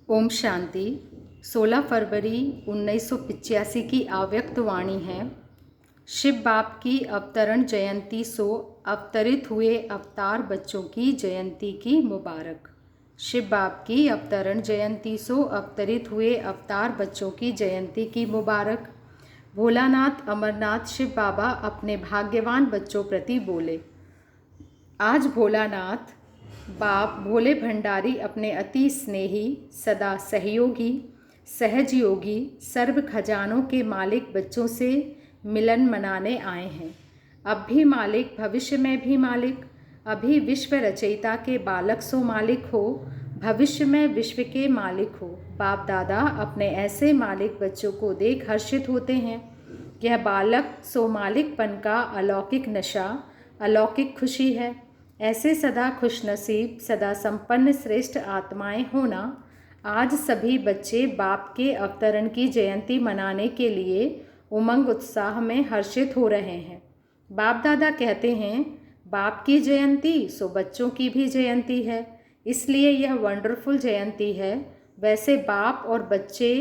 ओम शांति। 16 फरवरी 1985 की आव्यक्त वाणी है। शिव बाप की अवतरण जयंती सो अवतरित हुए अवतार बच्चों की जयंती की मुबारक। शिव बाप की अवतरण जयंती सो अवतरित हुए अवतार बच्चों की जयंती की मुबारक। भोलानाथ अमरनाथ शिव बाबा अपने भाग्यवान बच्चों प्रति बोले। आज भोलानाथ बाप भोले भंडारी अपने अति स्नेही, सदा सहयोगी, सहजयोगी, सर्व खजानों के मालिक बच्चों से मिलन मनाने आए हैं। अब भी मालिक, भविष्य में भी मालिक। अभी विश्व रचयिता के बालक सो मालिक हो, भविष्य में विश्व के मालिक हो। बाप दादा अपने ऐसे मालिक बच्चों को देख हर्षित होते हैं। यह बालक सो मालिकपन का अलौकिक नशा, अलौकिक खुशी है। ऐसे सदा खुशनसीब, सदा संपन्न श्रेष्ठ आत्माएं होना। आज सभी बच्चे बाप के अवतरण की जयंती मनाने के लिए उमंग उत्साह में हर्षित हो रहे हैं। बाप दादा कहते हैं, बाप की जयंती सो बच्चों की भी जयंती है, इसलिए यह वंडरफुल जयंती है। वैसे बाप और बच्चे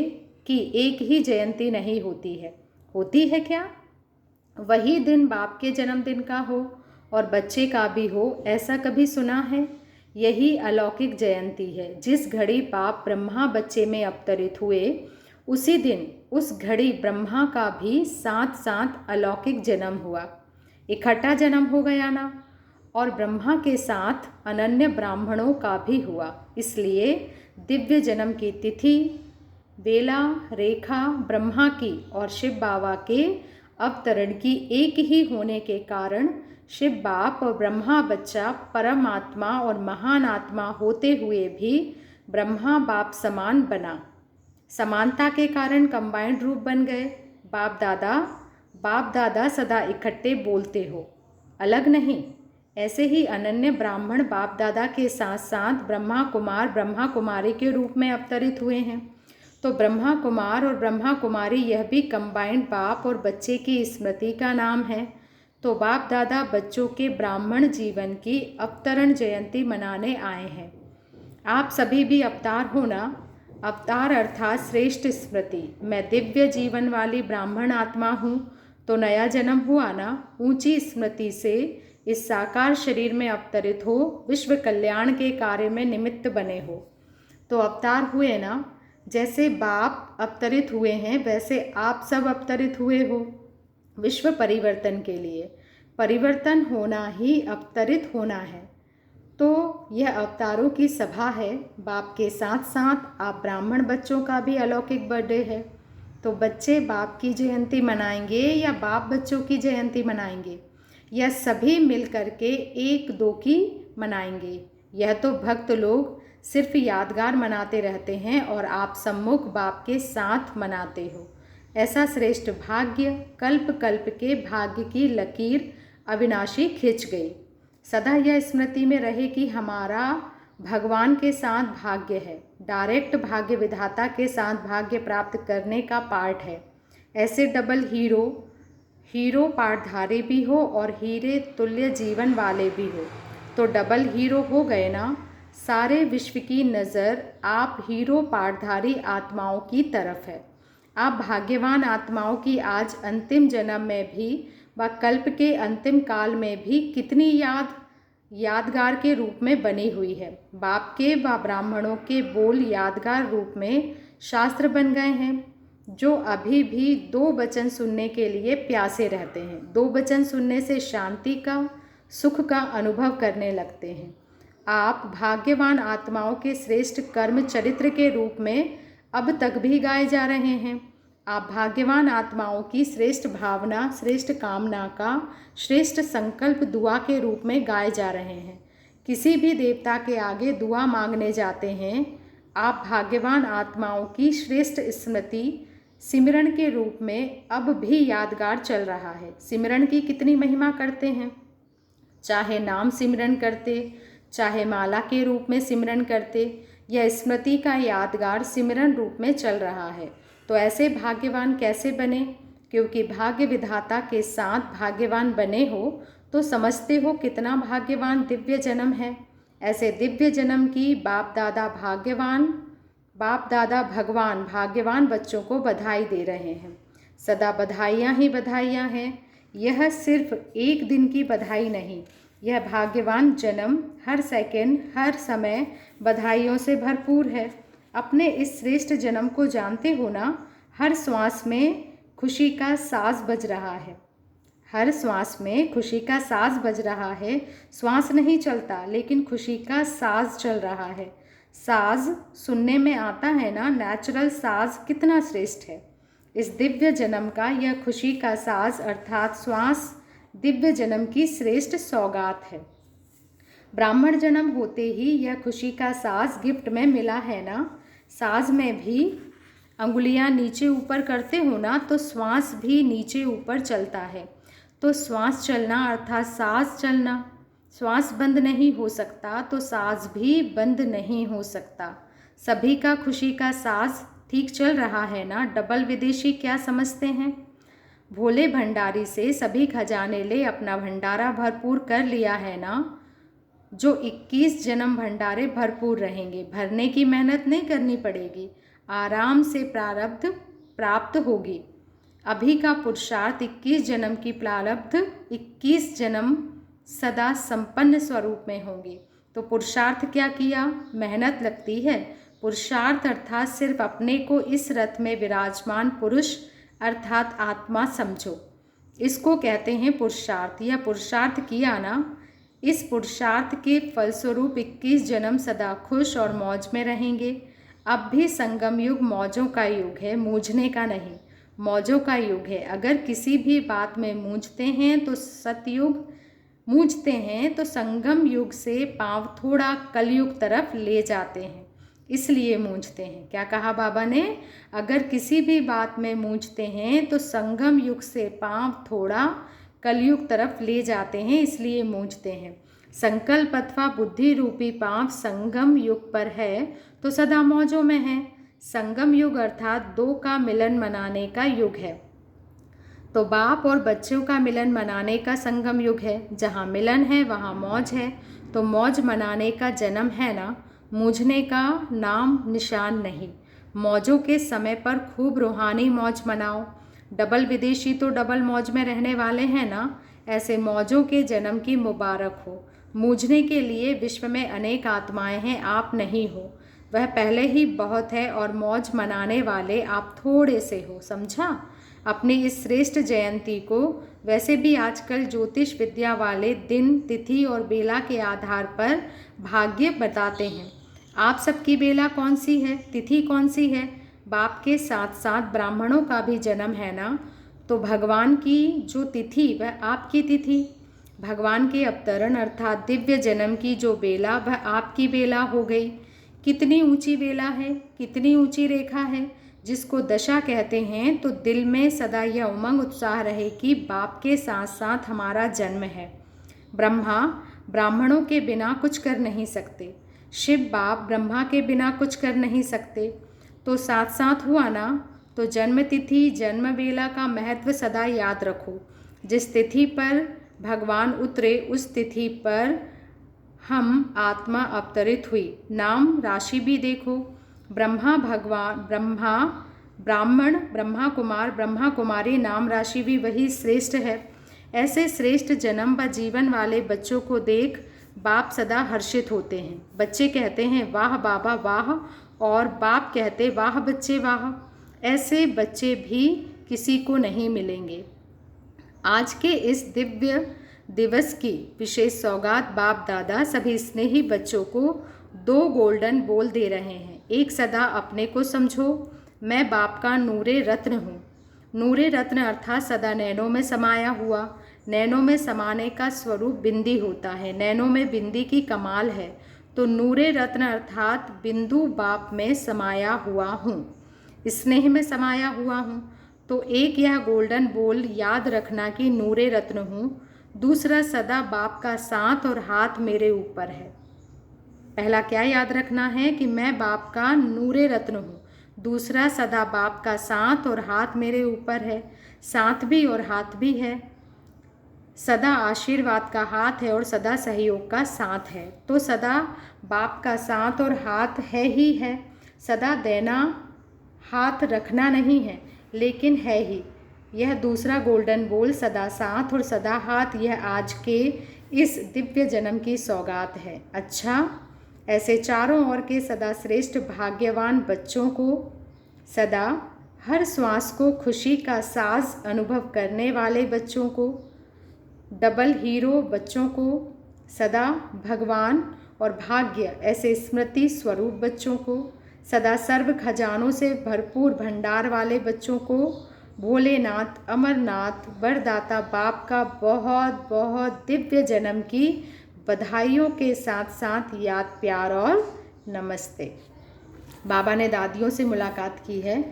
की एक ही जयंती नहीं होती है। होती है क्या? वही दिन बाप के जन्मदिन का हो और बच्चे का भी हो, ऐसा कभी सुना है? यही अलौकिक जयंती है। जिस घड़ी बाप ब्रह्मा बच्चे में अवतरित हुए, उसी दिन उस घड़ी ब्रह्मा का भी साथ साथ अलौकिक जन्म हुआ। इकट्ठा जन्म हो गया ना। और ब्रह्मा के साथ अनन्य ब्राह्मणों का भी हुआ। इसलिए दिव्य जन्म की तिथि, बेला, रेखा ब्रह्मा की और शिव बाबा के अवतरण की एक ही होने के कारण शिव बाप और ब्रह्मा बच्चा परमात्मा और महान आत्मा होते हुए भी ब्रह्मा बाप समान बना। समानता के कारण कंबाइंड रूप बन गए। बाप दादा सदा इकट्ठे बोलते हो, अलग नहीं। ऐसे ही अनन्य ब्राह्मण बाप दादा के साथ साथ ब्रह्मा कुमार, ब्रह्मा कुमारी के रूप में अवतरित हुए हैं। तो ब्रह्मा कुमार और ब्रह्मा कुमारी, यह भी कंबाइंड बाप और बच्चे की स्मृति का नाम है। तो बाप दादा बच्चों के ब्राह्मण जीवन की अवतरण जयंती मनाने आए हैं। आप सभी भी अवतार हो ना। अवतार अर्थात श्रेष्ठ स्मृति। मैं दिव्य जीवन वाली ब्राह्मण आत्मा हूँ, तो नया जन्म हुआ ना। ऊंची स्मृति से इस साकार शरीर में अवतरित हो, विश्व कल्याण के कार्य में निमित्त बने हो। तो अवतार हुए ना। जैसे बाप अवतरित हुए हैं, वैसे आप सब अवतरित हुए हो विश्व परिवर्तन के लिए। परिवर्तन होना ही अवतरित होना है। तो यह अवतारों की सभा है। बाप के साथ साथ आप ब्राह्मण बच्चों का भी अलौकिक बर्थडे है। तो बच्चे बाप की जयंती मनाएंगे या बाप बच्चों की जयंती मनाएंगे, या सभी मिल करके एक दो की मनाएंगे? यह तो भक्त लोग सिर्फ यादगार मनाते रहते हैं और आप सम्मुख बाप के साथ मनाते हो। ऐसा श्रेष्ठ भाग्य, कल्प कल्प के भाग्य की लकीर अविनाशी खिंच गई। सदा यह स्मृति में रहे कि हमारा भगवान के साथ भाग्य है। डायरेक्ट भाग्य विधाता के साथ भाग्य प्राप्त करने का पार्ट है। ऐसे डबल हीरो पार्टधारी भी हो और हीरे तुल्य जीवन वाले भी हो, तो डबल हीरो हो गए ना। सारे विश्व की नज़र आप हीरो पार्टधारी आत्माओं की तरफ है। आप भाग्यवान आत्माओं की आज अंतिम जन्म में भी व कल्प के अंतिम काल में भी कितनी यादगार के रूप में बनी हुई है। बाप के व ब्राह्मणों के बोल यादगार रूप में शास्त्र बन गए हैं, जो अभी भी दो वचन सुनने के लिए प्यासे रहते हैं। दो वचन सुनने से शांति का, सुख का अनुभव करने लगते हैं। आप भाग्यवान आत्माओं के श्रेष्ठ कर्म चरित्र के रूप में अब तक भी गाए जा रहे हैं। आप भाग्यवान आत्माओं की श्रेष्ठ भावना, श्रेष्ठ कामना का श्रेष्ठ संकल्प दुआ के रूप में गाए जा रहे हैं। किसी भी देवता के आगे दुआ मांगने जाते हैं, आप भाग्यवान आत्माओं की श्रेष्ठ स्मृति सिमरन के रूप में अब भी यादगार चल रहा है। सिमरन की कितनी महिमा करते हैं। चाहे नाम सिमरन करते, चाहे माला के रूप में सिमरन करते, यह स्मृति का यादगार सिमरन रूप में चल रहा है। तो ऐसे भाग्यवान कैसे बने? क्योंकि भाग्य विधाता के साथ भाग्यवान बने हो तो समझते हो कितना भाग्यवान दिव्य जन्म है। ऐसे दिव्य जन्म की बाप दादा भाग्यवान बाप दादा भगवान भाग्यवान बच्चों को बधाई दे रहे हैं। सदा बधाइयाँ ही बधाइयाँ हैं। यह सिर्फ एक दिन की बधाई नहीं, यह भाग्यवान जन्म हर सेकंड हर समय बधाइयों से भरपूर है। अपने इस श्रेष्ठ जन्म को जानते हो ना, हर श्वास में खुशी का साज बज रहा है। हर श्वास में खुशी का साज बज रहा है। श्वास नहीं चलता, लेकिन खुशी का साज चल रहा है। साज सुनने में आता है ना, नेचुरल साज कितना श्रेष्ठ है। इस दिव्य जन्म का यह खुशी का साज अर्थात श्वास दिव्य जन्म की श्रेष्ठ सौगात है। ब्राह्मण जन्म होते ही यह खुशी का साज गिफ्ट में मिला है ना। साज में भी अंगुलियां नीचे ऊपर करते हो ना, तो श्वास भी नीचे ऊपर चलता है। तो श्वास चलना अर्थात साज चलना। श्वास बंद नहीं हो सकता तो साज भी बंद नहीं हो सकता। सभी का खुशी का साज ठीक चल रहा है ना। डबल विदेशी क्या समझते हैं? भोले भंडारी से सभी खजाने ले अपना भंडारा भरपूर कर लिया है ना। जो 21 जन्म भंडारे भरपूर रहेंगे। भरने की मेहनत नहीं करनी पड़ेगी, आराम से प्रारब्ध प्राप्त होगी। अभी का पुरुषार्थ 21 जन्म की प्रारब्ध 21 जन्म सदा संपन्न स्वरूप में होंगे। तो पुरुषार्थ क्या किया? मेहनत लगती है। पुरुषार्थ अर्थात सिर्फ अपने को इस रथ में विराजमान पुरुष अर्थात आत्मा समझो, इसको कहते हैं पुरुषार्थ। यह पुरुषार्थ किया ना, इस पुरुषार्थ के फलस्वरूप 21 जन्म सदा खुश और मौज में रहेंगे। अब भी संगम युग मौजों का युग है, मूझने का नहीं। मौजों का युग है। अगर किसी भी बात में मूझते हैं तो सतयुग, मूझते हैं तो संगम युग से पांव थोड़ा कलयुग तरफ ले जाते हैं, इसलिए मूझते हैं। क्या कहा बाबा ने? अगर किसी भी बात में मूझते हैं तो संगम युग से पांव थोड़ा कलयुग तरफ ले जाते हैं, इसलिए मूझते हैं। संकल्प अथवा बुद्धि रूपी पांव संगम युग पर है तो सदा मौजों में है। संगम युग अर्थात दो का मिलन मनाने का युग है। तो बाप और बच्चों का मिलन मनाने का संगम युग है। जहाँ मिलन है वहाँ मौज है। तो मौज मनाने का जन्म है ना, मूझने का नाम निशान नहीं। मौजों के समय पर खूब रूहानी मौज मनाओ। डबल विदेशी तो डबल मौज में रहने वाले हैं ना। ऐसे मौजों के जन्म की मुबारक हो। मूझने के लिए विश्व में अनेक आत्माएं हैं, आप नहीं हो। वह पहले ही बहुत है और मौज मनाने वाले आप थोड़े से हो, समझा? अपनी इस श्रेष्ठ जयंती को वैसे भी आजकल ज्योतिष विद्या वाले दिन तिथि और बेला के आधार पर भाग्य बताते हैं। आप सबकी बेला कौन सी है, तिथि कौन सी है? बाप के साथ साथ ब्राह्मणों का भी जन्म है ना। तो भगवान की जो तिथि वह आपकी तिथि, भगवान के अवतरण अर्थात दिव्य जन्म की जो बेला वह आपकी बेला हो गई। कितनी ऊंची बेला है, कितनी ऊंची रेखा है, जिसको दशा कहते हैं। तो दिल में सदा यह उमंग उत्साह रहे कि बाप के साथ साथ हमारा जन्म है। ब्रह्मा ब्राह्मणों के बिना कुछ कर नहीं सकते, शिव बाप ब्रह्मा के बिना कुछ कर नहीं सकते। तो साथ साथ हुआ ना। तो जन्म तिथि जन्म बेला का महत्व सदा याद रखो। जिस तिथि पर भगवान उतरे उस तिथि पर हम आत्मा अवतरित हुई। नाम राशि भी देखो। ब्रह्मा भगवान, ब्रह्मा ब्राह्मण, ब्रह्मा कुमार, ब्रह्मा कुमारी, नाम राशि भी वही श्रेष्ठ है। ऐसे श्रेष्ठ जन्म व जीवन वाले बच्चों को देख बाप सदा हर्षित होते हैं। बच्चे कहते हैं वाह बाबा वाह, और बाप कहते वाह बच्चे वाह। ऐसे बच्चे भी किसी को नहीं मिलेंगे। आज के इस दिव्य दिवस की विशेष सौगात बाप दादा सभी स्नेही बच्चों को 2 गोल्डन बोल दे रहे हैं। एक, सदा अपने को समझो, मैं बाप का नूरे रत्न हूँ। नूरे रत्न अर्थात सदा नैनों में समाया हुआ। नैनों में समाने का स्वरूप बिंदी होता है। नैनों में बिंदी की कमाल है। तो नूरे रत्न अर्थात बिंदु बाप में समाया हुआ हूँ, स्नेह में समाया हुआ हूँ। तो एक यह गोल्डन बोल याद रखना कि नूरे रत्न हूँ। दूसरा, सदा बाप का साथ और हाथ मेरे ऊपर है। पहला क्या याद रखना है कि मैं बाप का नूरे रत्न हूँ। दूसरा, सदा बाप का साथ और हाथ मेरे ऊपर है। साथ भी और हाथ भी है। सदा आशीर्वाद का हाथ है और सदा सहयोग का साथ है। तो सदा बाप का साथ और हाथ है ही है। सदा देना हाथ रखना नहीं है, लेकिन है ही। यह दूसरा गोल्डन बोल सदा साथ और सदा हाथ, यह आज के इस दिव्य जन्म की सौगात है। अच्छा, ऐसे चारों ओर के सदा श्रेष्ठ भाग्यवान बच्चों को, सदा हर श्वास को खुशी का साज अनुभव करने वाले बच्चों को, डबल हीरो बच्चों को, सदा भगवान और भाग्य ऐसे स्मृति स्वरूप बच्चों को, सदा सर्व खजानों से भरपूर भंडार वाले बच्चों को, भोलेनाथ अमरनाथ वरदाता बाप का बहुत बहुत दिव्य जन्म की बधाइयों के साथ साथ याद, प्यार और नमस्ते। बाबा ने दादियों से मुलाकात की है।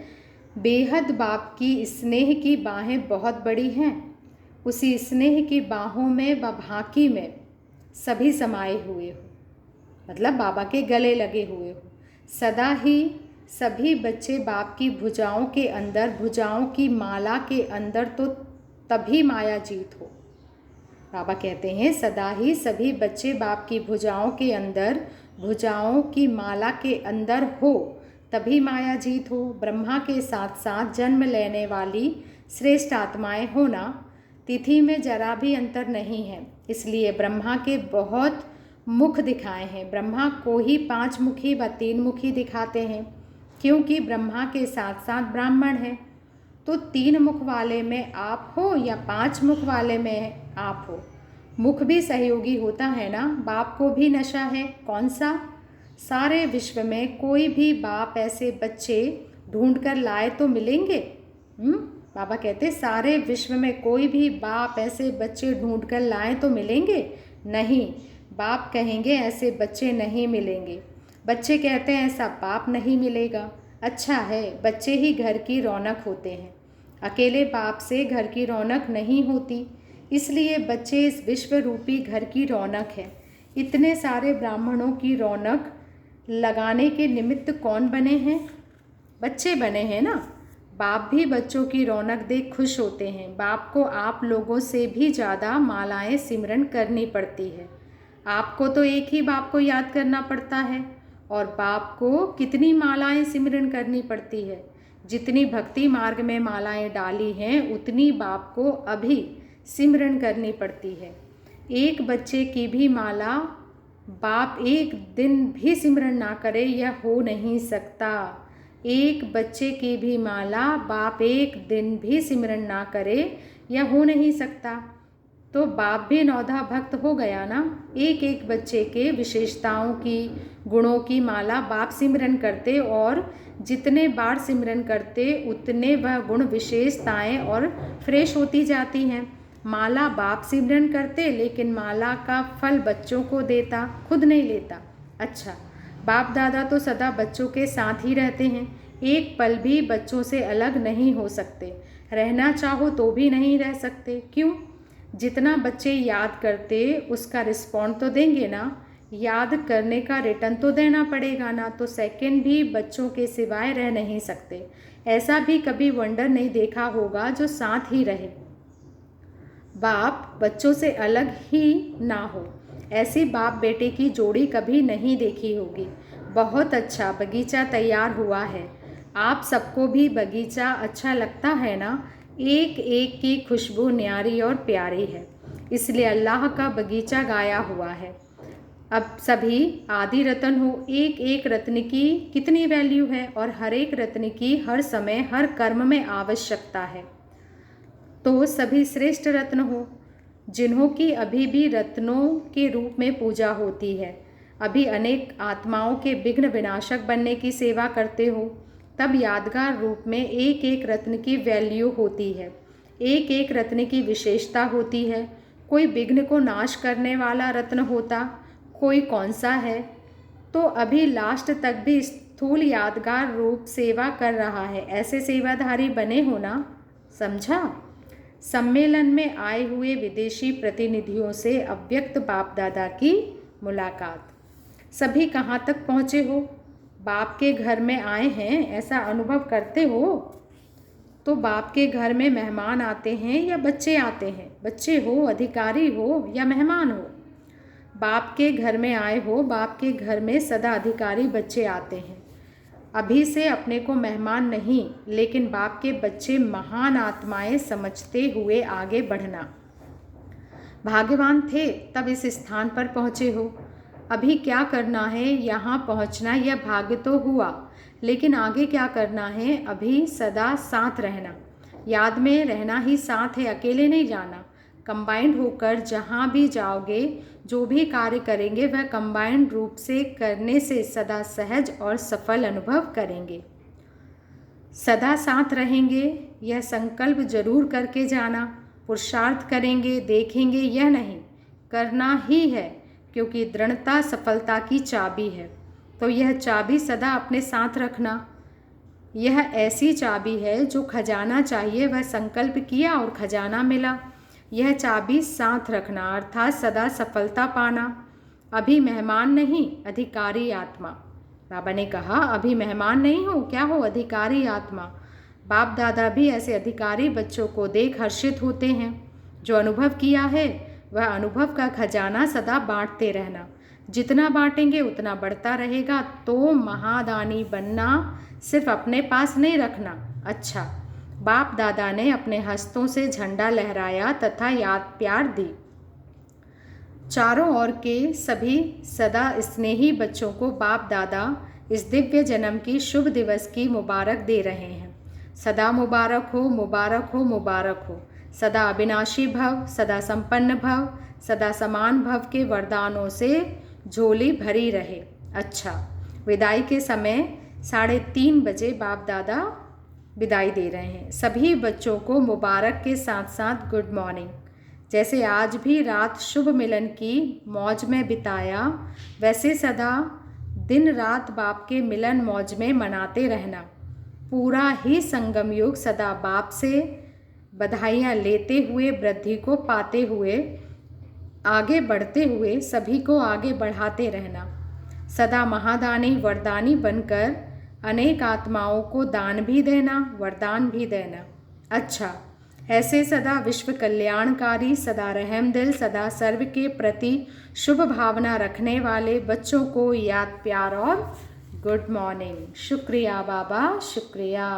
बेहद बाप की स्नेह की बाहें बहुत बड़ी हैं। उसी स्नेह की बाहों में व भाकी में सभी समाये हुए हो, मतलब बाबा के गले लगे हुए हो। सदा ही सभी बच्चे बाप की भुजाओं के अंदर, भुजाओं की माला के अंदर, तो तभी माया जीत हो। बाबा कहते हैं सदा ही सभी बच्चे बाप की भुजाओं के अंदर, भुजाओं की माला के अंदर हो, तभी माया जीत हो। ब्रह्मा के साथ साथ जन्म लेने वाली श्रेष्ठ आत्माएं होना, तिथि में जरा भी अंतर नहीं है। इसलिए ब्रह्मा के बहुत मुख दिखाए हैं। ब्रह्मा को ही 5 मुखी व 3 मुखी दिखाते हैं, क्योंकि ब्रह्मा के साथ साथ ब्राह्मण हैं। तो 3 मुख वाले में आप हो या 5 मुख वाले में आप हो, मुख भी सहयोगी होता है ना। बाप को भी नशा है, कौन सा? सारे विश्व में कोई भी बाप ऐसे बच्चे ढूंढ कर लाए तो मिलेंगे? बाबा कहते सारे विश्व में कोई भी बाप ऐसे बच्चे ढूंढ कर लाए तो मिलेंगे? नहीं। बाप कहेंगे ऐसे बच्चे नहीं मिलेंगे। बच्चे कहते हैं ऐसा बाप नहीं मिलेगा। अच्छा है, बच्चे ही घर की रौनक होते हैं, अकेले बाप से घर की रौनक नहीं होती। इसलिए बच्चे इस विश्व रूपी घर की रौनक है। इतने सारे ब्राह्मणों की रौनक लगाने के निमित्त कौन बने हैं? बच्चे बने हैं ना। बाप भी बच्चों की रौनक देख खुश होते हैं। बाप को आप लोगों से भी ज़्यादा मालाएं सिमरन करनी पड़ती है। आपको तो एक ही बाप को याद करना पड़ता है, और बाप को कितनी मालाएं सिमरन करनी पड़ती है। जितनी भक्ति मार्ग में मालाएं डाली हैं, उतनी बाप को अभी सिमरन करनी पड़ती है। एक बच्चे की भी माला बाप एक दिन भी सिमरन ना करे, यह हो नहीं सकता। एक बच्चे की भी माला बाप एक दिन भी सिमरन ना करे, यह हो नहीं सकता। तो बाप भी नौधा भक्त हो गया ना। एक एक बच्चे के विशेषताओं की, गुणों की माला बाप सिमरन करते, और जितने बार सिमरन करते उतने वह गुण विशेषताएं और फ्रेश होती जाती हैं। माला बाप सिमरन करते, लेकिन माला का फल बच्चों को देता, खुद नहीं लेता। अच्छा, बाप दादा तो सदा बच्चों के साथ ही रहते हैं, एक पल भी बच्चों से अलग नहीं हो सकते। रहना चाहो तो भी नहीं रह सकते। क्यों? जितना बच्चे याद करते उसका रिस्पॉन्ड तो देंगे ना। याद करने का रिटर्न तो देना पड़ेगा ना। तो सेकंड भी बच्चों के सिवाय रह नहीं सकते। ऐसा भी कभी वंडर नहीं देखा होगा जो साथ ही रहे, बाप बच्चों से अलग ही ना हो। ऐसी बाप बेटे की जोड़ी कभी नहीं देखी होगी। बहुत अच्छा बगीचा तैयार हुआ है। आप सबको भी बगीचा अच्छा लगता है ना। एक एक की खुशबू न्यारी और प्यारी है, इसलिए अल्लाह का बगीचा गाया हुआ है। अब सभी आदि रत्न हो। एक एक रत्न की कितनी वैल्यू है, और हर एक रत्न की हर समय हर कर्म में आवश्यकता है। तो सभी श्रेष्ठ रत्न हो, जिन्हों की अभी भी रत्नों के रूप में पूजा होती है। अभी अनेक आत्माओं के विघ्न विनाशक बनने की सेवा करते हो, तब यादगार रूप में एक एक रत्न की वैल्यू होती है, एक एक रत्न की विशेषता होती है। कोई विघ्न को नाश करने वाला रत्न होता, कोई कौन सा है? तो अभी लास्ट तक भी स्थूल यादगार रूप सेवा कर रहा है। ऐसे सेवाधारी बने हो ना, समझा? सम्मेलन में आए हुए विदेशी प्रतिनिधियों से अव्यक्त बाप दादा की मुलाकात। सभी कहाँ तक पहुँचे हो? बाप के घर में आए हैं ऐसा अनुभव करते हो? तो बाप के घर में मेहमान आते हैं या बच्चे आते हैं? बच्चे हो, अधिकारी हो या मेहमान हो? बाप के घर में आए हो। बाप के घर में सदा अधिकारी बच्चे आते हैं। अभी से अपने को मेहमान नहीं लेकिन बाप के बच्चे महान आत्माएं समझते हुए आगे बढ़ना। भाग्यवान थे तब इस स्थान पर पहुँचे हो। अभी क्या करना है? यहाँ पहुँचना। यह भाग्य तो हुआ, लेकिन आगे क्या करना है? अभी सदा साथ रहना। याद में रहना ही साथ है, अकेले नहीं जाना। कंबाइंड होकर जहाँ भी जाओगे, जो भी कार्य करेंगे वह कंबाइंड रूप से करने से सदा सहज और सफल अनुभव करेंगे। सदा साथ रहेंगे, यह संकल्प जरूर करके जाना। पुरुषार्थ करेंगे, देखेंगे, यह नहीं, करना ही है, क्योंकि दृढ़ता सफलता की चाबी है। तो यह चाबी सदा अपने साथ रखना। यह ऐसी चाबी है जो खजाना चाहिए वह संकल्प किया और खजाना मिला। यह चाबी साथ रखना अर्थात सदा सफलता पाना। अभी मेहमान नहीं, अधिकारी आत्मा। बाबा ने कहा अभी मेहमान नहीं हो, क्या हो? अधिकारी आत्मा। बाप दादा भी ऐसे अधिकारी बच्चों को देख हर्षित होते हैं। जो अनुभव किया है वह अनुभव का खजाना सदा बांटते रहना। जितना बांटेंगे उतना बढ़ता रहेगा। तो महादानी बनना सिर्फ अपने पास नहीं रखना। अच्छा, बाप दादा ने अपने हस्तों से झंडा लहराया तथा याद प्यार दी। चारों ओर के सभी सदा स्नेही बच्चों को बाप दादा इस दिव्य जन्म की शुभ दिवस की मुबारक दे रहे हैं। सदा मुबारक हो, मुबारक हो, मुबारक हो। सदा अविनाशी भव, सदा संपन्न भव, सदा समान भव के वरदानों से झोली भरी रहे। अच्छा, विदाई के समय 3:30 बजे बाप दादा विदाई दे रहे हैं। सभी बच्चों को मुबारक के साथ साथ गुड मॉर्निंग। जैसे आज भी रात शुभ मिलन की मौज में बिताया, वैसे सदा दिन रात बाप के मिलन मौज में मनाते रहना। पूरा ही संगम युग सदा बाप से बधाइयाँ लेते हुए, वृद्धि को पाते हुए, आगे बढ़ते हुए सभी को आगे बढ़ाते रहना। सदा महादानी वरदानी बनकर अनेक आत्माओं को दान भी देना, वरदान भी देना। अच्छा, ऐसे सदा विश्व कल्याणकारी, सदा रहमदिल, सदा सर्व के प्रति शुभ भावना रखने वाले बच्चों को याद प्यार और गुड मॉर्निंग। शुक्रिया बाबा, शुक्रिया।